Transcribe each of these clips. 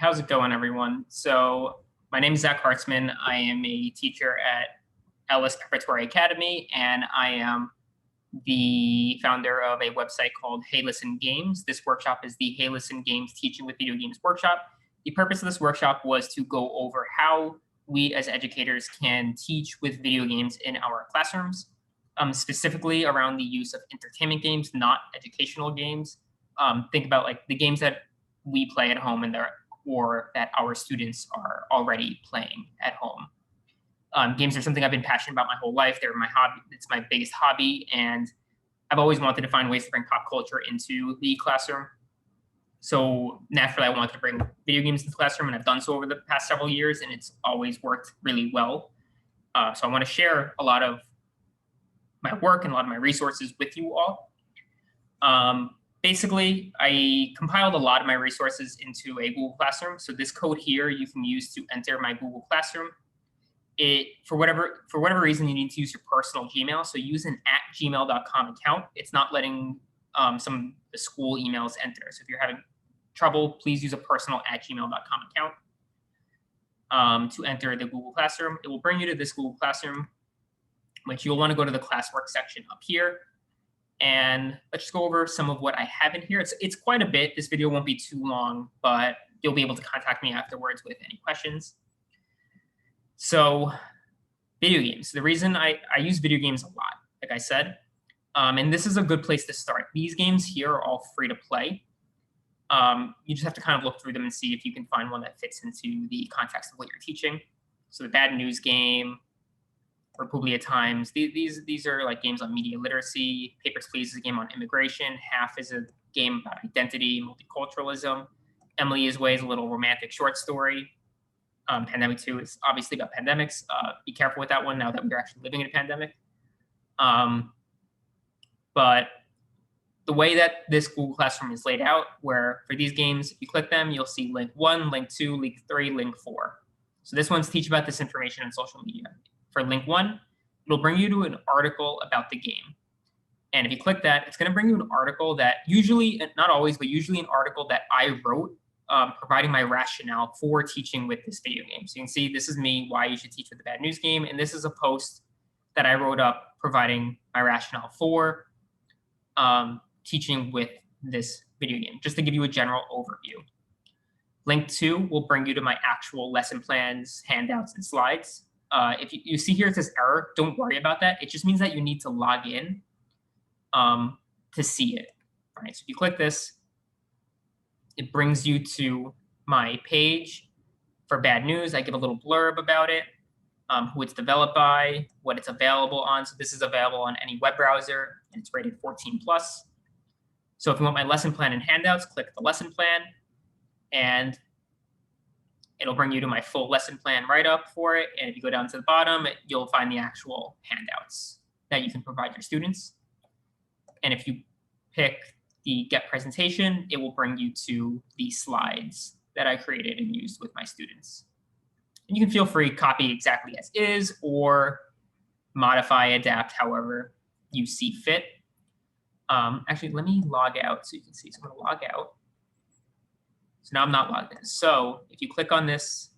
How's it going, everyone? So my name is Zach Hartzman. I am a teacher at Ellis Preparatory Academy, and I am the founder of a website called Hey Listen Games. This workshop is the Hey Listen Games Teaching with Video Games workshop. The purpose of this workshop was to go over how we as educators can teach with video games in our classrooms, specifically around the use of entertainment games, not educational games. Think about like the games that we play at home or that our students are already playing at home. Games are something I've been passionate about my whole life. They're my hobby. It's my biggest hobby. And I've always wanted to find ways to bring pop culture into the classroom. So naturally, I wanted to bring video games into the classroom, and I've done so over the past several years, and it's always worked really well. So I want to share a lot of my work and a lot of my resources with you all. Basically, I compiled a lot of my resources into a Google Classroom. So this code here you can use to enter my Google Classroom. For whatever reason, you need to use your personal Gmail. So use an @gmail.com account. It's not letting some of the school emails enter. So if you're having trouble, please use a personal @gmail.com account to enter the Google Classroom. It will bring you to this Google Classroom, which you'll want to go to the classwork section up here. And let's just go over some of what I have in here. It's quite a bit. This video won't be too long, but you'll be able to contact me afterwards with any questions. So video games. The reason I use video games a lot, like I said, and this is a good place to start. These games here are all free to play. You just have to kind of look through them and see if you can find one that fits into the context of what you're teaching. So the Bad News game, Republia Times. These are like games on media literacy. Papers, Please is a game on immigration. Half is a game about identity, multiculturalism. Emily Is Way is a little romantic short story. Pandemic 2 is obviously about pandemics. Be careful with that one now that we're actually living in a pandemic. But the way that this Google Classroom is laid out, where for these games, if you click them, you'll see link 1, link 2, link 3, link 4. So this one's teach about this information on social media. For link 1, it'll bring you to an article about the game. And if you click that, it's going to bring you an article that usually, not always, but usually an article that I wrote, providing my rationale for teaching with this video game. So you can see this is me, why you should teach with the Bad News game. And this is a post that I wrote up providing my rationale for teaching with this video game, just to give you a general overview. Link 2 will bring you to my actual lesson plans, handouts, and slides. If you see here it says error, don't worry about that. It just means that you need to log in to see it. All right, so if you click this, it brings you to my page for Bad News. I give a little blurb about it, who it's developed by, what it's available on. So this is available on any web browser, and it's rated 14+. So if you want my lesson plan and handouts, click the lesson plan, and it'll bring you to my full lesson plan write-up for it. And if you go down to the bottom, you'll find the actual handouts that you can provide your students. And if you pick the Get Presentation, it will bring you to the slides that I created and used with my students. And you can feel free to copy exactly as is or modify, adapt however you see fit. Actually, let me log out so you can see. So I'm going to log out. So now I'm not logged in. So if you click on this,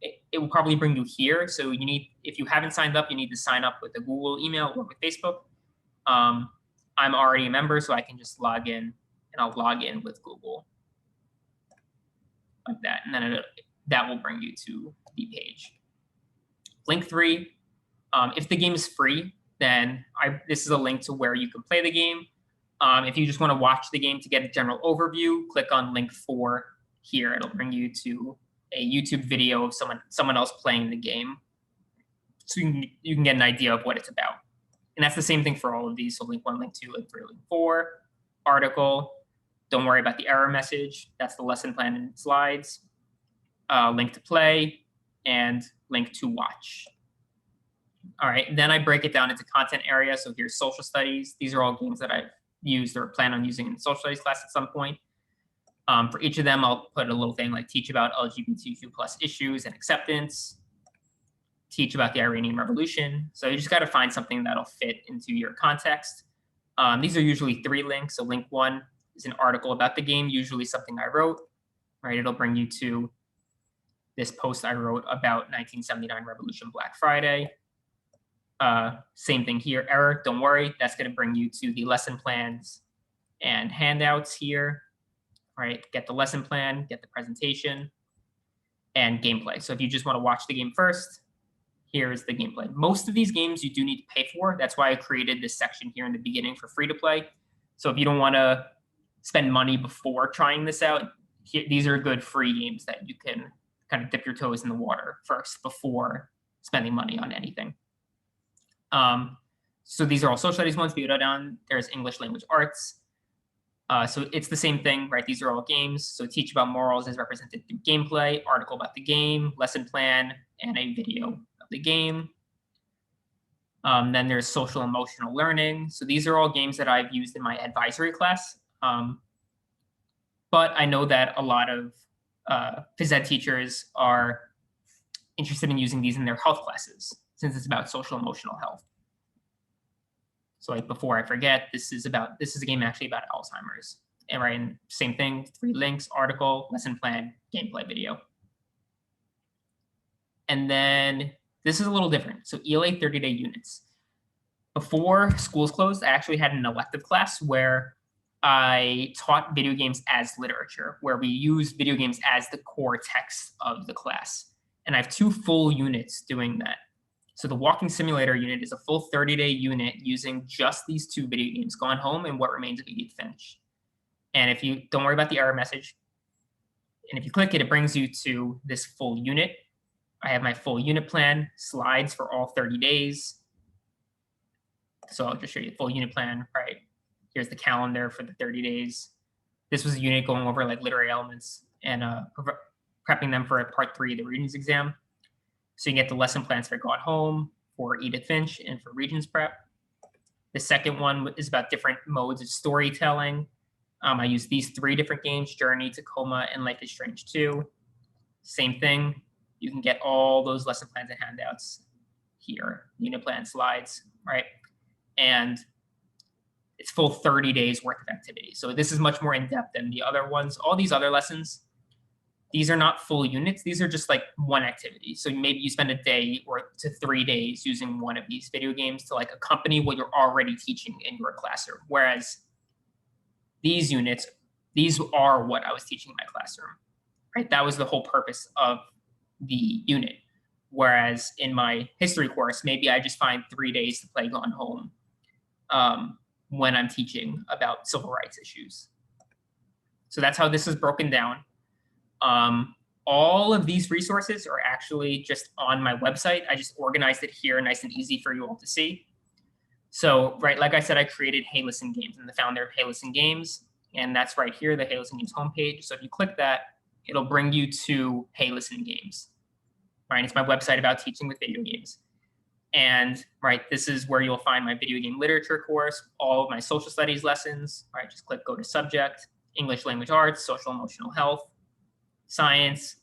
it will probably bring you here. So if you haven't signed up, you need to sign up with a Google email or with Facebook. I'm already a member, so I can just log in, and I'll log in with Google like that. And then that will bring you to the page. Link 3, if the game is free, then this is a link to where you can play the game. If you just want to watch the game to get a general overview, click on link 4 here. It'll bring you to a YouTube video of someone else playing the game. So you can get an idea of what it's about. And that's the same thing for all of these. So link 1, link 2, link 3, link 4, article. Don't worry about the error message. That's the lesson plan and slides. Link to play, and link to watch. All right, then I break it down into content areas. So here's social studies. These are all games that I've used or plan on using in the social studies class at some point. For each of them, I'll put a little thing like teach about LGBTQ+ issues and acceptance, teach about the Iranian Revolution. So you just got to find something that'll fit into your context. These are usually 3 links. So link 1 is an article about the game, usually something I wrote, right? It'll bring you to this post I wrote about 1979 Revolution Black Friday. Same thing here, error, don't worry, that's going to bring you to the lesson plans and handouts here, right? Get the lesson plan, get the presentation, and gameplay. So if you just want to watch the game first, here's the gameplay. Most of these games you do need to pay for. That's why I created this section here in the beginning for free to play. So if you don't want to spend money before trying this out, these are good free games that you can kind of dip your toes in the water first before spending money on anything. So these are all social studies ones. If you go down, there's English language arts. So it's the same thing, right? These are all games. So teach about morals is represented through gameplay, article about the game, lesson plan, and a video of the game. Then there's social emotional learning. So these are all games that I've used in my advisory class. But I know that a lot of phys ed teachers are interested in using these in their health classes since it's about social emotional health. So like before I forget, this is a game actually about Alzheimer's. And right, and same thing, 3 links, article, lesson plan, gameplay video. And then this is a little different. So ELA 30-day units. Before schools closed, I actually had an elective class where I taught video games as literature, where we use video games as the core text of the class. And I have 2 full units doing that. So the walking simulator unit is a full 30-day unit using just these 2 video games, Gone Home and What Remains of Edith Finch. And if you don't worry about the error message, and if you click it, it brings you to this full unit. I have my full unit plan, slides for all 30 days. So I'll just show you the full unit plan, right? Here's the calendar for the 30 days. This was a unit going over like literary elements and prepping them for part 3 of the Regents exam. So you get the lesson plans for Gone Home, for Edith Finch, and for Regents prep. The second one is about different modes of storytelling. I use these 3 different games, Journey, Tacoma, and Life is Strange 2. Same thing. You can get all those lesson plans and handouts here, unit plan slides, right? And it's full 30 days worth of activity. So this is much more in-depth than the other ones. All these other lessons, these are not full units. These are just like one activity. So maybe you spend a day or to 3 days using one of these video games to like accompany what you're already teaching in your classroom. Whereas these units, these are what I was teaching in my classroom, right? That was the whole purpose of the unit. Whereas in my history course, maybe I just find 3 days to play Gone Home when I'm teaching about civil rights issues. So that's how this is broken down. All of these resources are actually just on my website. I just organized it here nice and easy for you all to see. So, right, like I said, I created Hey Listen Games. I'm the founder of Hey Listen Games, and that's right here, the Hey Listen Games homepage. So if you click that, it'll bring you to Hey Listen Games. Right, it's my website about teaching with video games. And right, this is where you'll find my video game literature course, all of my social studies lessons. Right, just click go to subject, English language arts, social emotional health, science.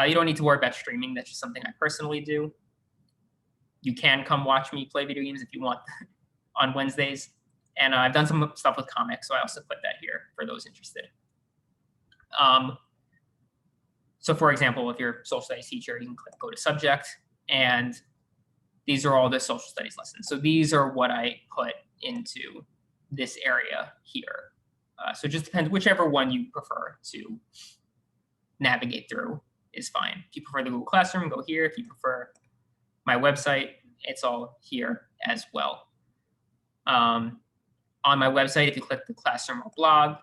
You don't need to worry about streaming. That's just something I personally do. You can come watch me play video games if you want on Wednesdays. And I've done some stuff with comics, so I also put that here for those interested. So for example, if you're a social studies teacher, you can click go to subject, and these are all the social studies lessons. So these are what I put into this area here. So it just depends, whichever one you prefer to navigate through is fine. If you prefer the Google Classroom, go here. If you prefer my website, it's all here as well. On my website, if you click the Classroom or blog,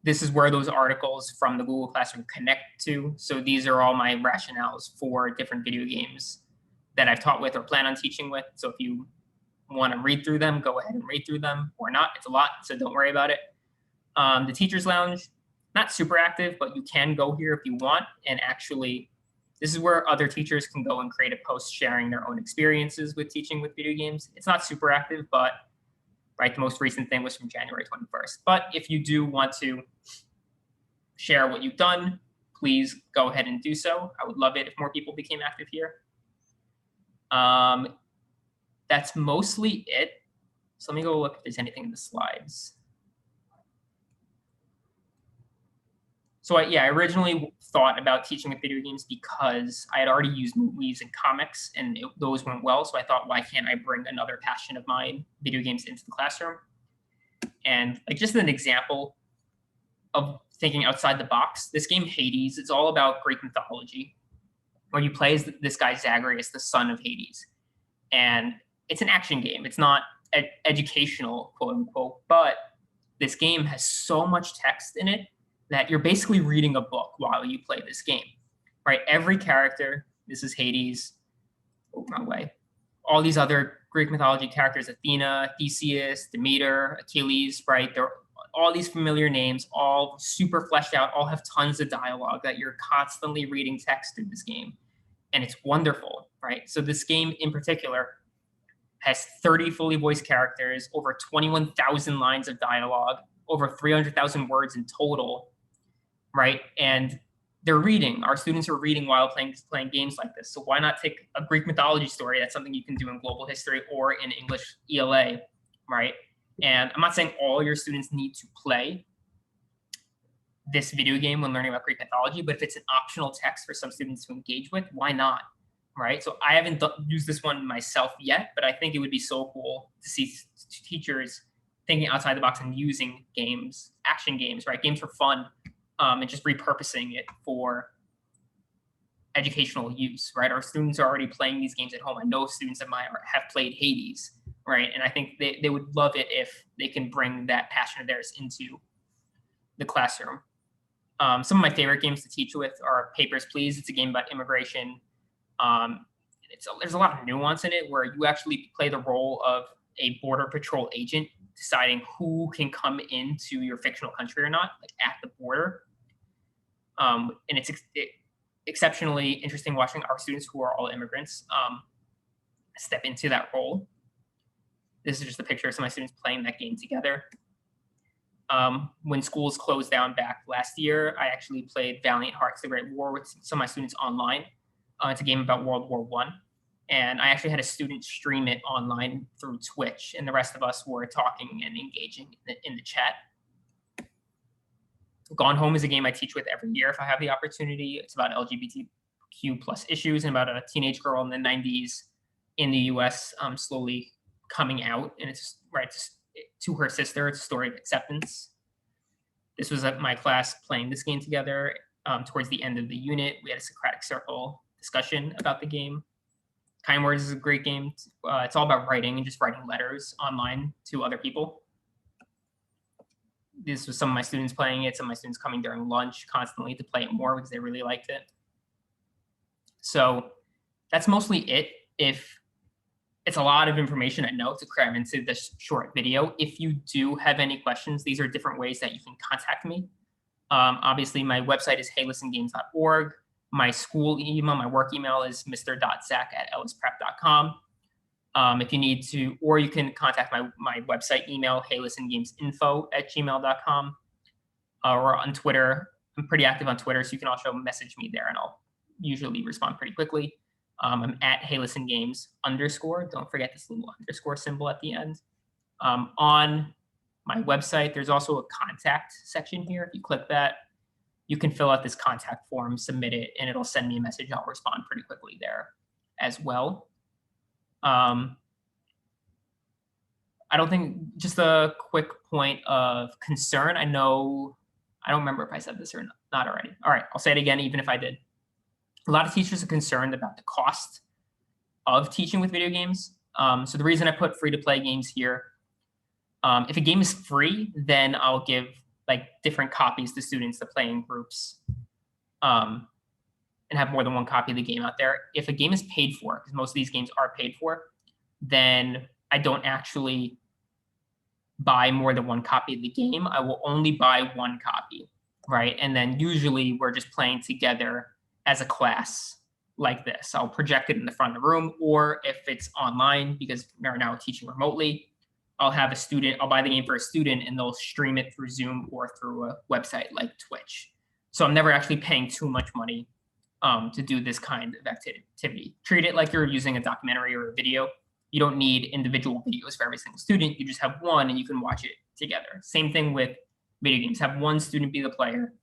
this is where those articles from the Google Classroom connect to. So these are all my rationales for different video games that I've taught with or plan on teaching with. So if you want to read through them, go ahead and read through them, or not. It's a lot, so don't worry about it. The Teacher's Lounge, not super active, but you can go here if you want. And actually, this is where other teachers can go and create a post sharing their own experiences with teaching with video games. It's not super active, but right, the most recent thing was from January 21st. But if you do want to share what you've done, please go ahead and do so. I would love it if more people became active here. That's mostly it. So let me go look if there's anything in the slides. So I originally thought about teaching with video games because I had already used movies and comics, and those went well. So I thought, why can't I bring another passion of mine, video games, into the classroom? And like just an example of thinking outside the box, this game Hades, it's all about Greek mythology, where you play as this guy Zagreus, the son of Hades, and it's an action game. It's not educational, quote unquote, but this game has so much text in it that you're basically reading a book while you play this game, right? Every character, this is Hades, wrong way. All these other Greek mythology characters, Athena, Theseus, Demeter, Achilles, right? They're all these familiar names, all super fleshed out, all have tons of dialogue that you're constantly reading text through this game. And it's wonderful, right? So this game in particular has 30 fully voiced characters, over 21,000 lines of dialogue, over 300,000 words in total, right? And they're reading. Our students are reading while playing games like this. So why not take a Greek mythology story? That's something you can do in global history or in English ELA, right? And I'm not saying all your students need to play this video game when learning about Greek mythology, but if it's an optional text for some students to engage with, why not? Right? So I haven't used this one myself yet, but I think it would be so cool to see teachers thinking outside the box and using games, action games, right? Games for fun, and just repurposing it for educational use, right? Our students are already playing these games at home. I know students of mine have played Hades, right? And I think they would love it if they can bring that passion of theirs into the classroom. Some of my favorite games to teach with are Papers, Please. It's a game about immigration. There's a lot of nuance in it where you actually play the role of a border patrol agent deciding who can come into your fictional country or not, like at the border. And it's exceptionally interesting watching our students, who are all immigrants, step into that role. This is just a picture of some of my students playing that game together. When schools closed down back last year, I actually played Valiant Hearts: The Great War with some of my students online. It's a game about World War I. And I actually had a student stream it online through Twitch, and the rest of us were talking and engaging in the chat. Gone Home is a game I teach with every year if I have the opportunity. It's about LGBTQ plus issues and about a teenage girl in the 90s in the US slowly coming out. And it's right to her sister. It's a story of acceptance. This was my class playing this game together. Towards the end of the unit, we had a Socratic Circle discussion about the game. Kind Words is a great game. It's all about writing and just writing letters online to other people. This was some of my students playing it, some of my students coming during lunch constantly to play it more because they really liked it. So that's mostly it. If it's a lot of information, I know, to cram into this short video. If you do have any questions, these are different ways that you can contact me. Obviously, my website is heylistengames.org. My school email, my work email is mr.zach@ellisprep.com. If you need to, or you can contact my website email, heylistengamesinfo@gmail.com, or on Twitter. I'm pretty active on Twitter, so you can also message me there, and I'll usually respond pretty quickly. I'm at heylistengames_. Don't forget this little underscore symbol at the end. On my website, there's also a contact section here. If you click that, you can fill out this contact form, submit it, and it'll send me a message. I'll respond pretty quickly there as well. I don't think, just a quick point of concern. I don't remember if I said this or not already. All right, I'll say it again, even if I did. A lot of teachers are concerned about the cost of teaching with video games. So the reason I put free-to-play games here, if a game is free, then I'll give like different copies to students to play in groups, and have more than one copy of the game out there. If a game is paid for, because most of these games are paid for, then I don't actually buy more than one copy of the game. I will only buy one copy, right? And then usually we're just playing together as a class like this. I'll project it in the front of the room, or if it's online, because we're now teaching remotely, I'll have a student, I'll buy the game for a student, and they'll stream it through Zoom or through a website like Twitch. So I'm never actually paying too much money to do this kind of activity. Treat it like you're using a documentary or a video. You don't need individual videos for every single student. You just have one and you can watch it together. Same thing with video games. Have one student be the player.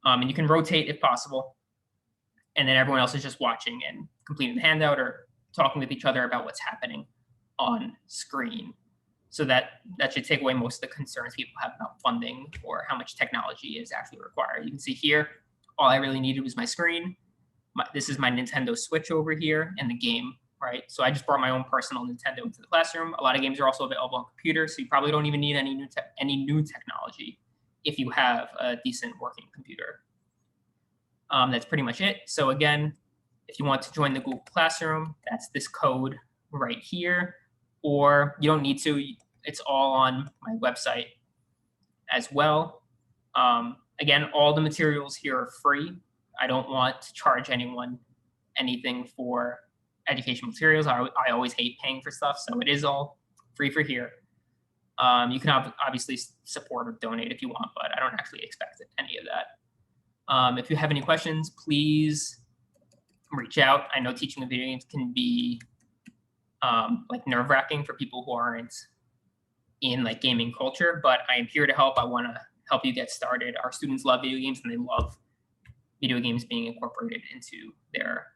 And you can rotate if possible. And then everyone else is just watching and completing the handout or talking with each other about what's happening on screen. So that should take away most of the concerns people have about funding or how much technology is actually required. You can see here, all I really needed was my screen. This is my Nintendo Switch over here and the game, right? So I just brought my own personal Nintendo into the classroom. A lot of games are also available on computers, so you probably don't even need any new technology if you have a decent working computer. That's pretty much it. So again, if you want to join the Google Classroom, that's this code right here, or you don't need to. It's all on my website as well. Again, all the materials here are free. I don't want to charge anyone anything for educational materials. I always hate paying for stuff, so it is all free for here. You can obviously support or donate if you want, but I don't actually expect any of that. If you have any questions, please reach out. I know teaching the video games can be like nerve-wracking for people who aren't in like gaming culture, but I am here to help. I want to help you get started. Our students love video games and they love video games being incorporated into their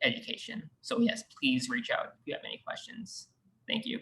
education. So yes, please reach out if you have any questions. Thank you.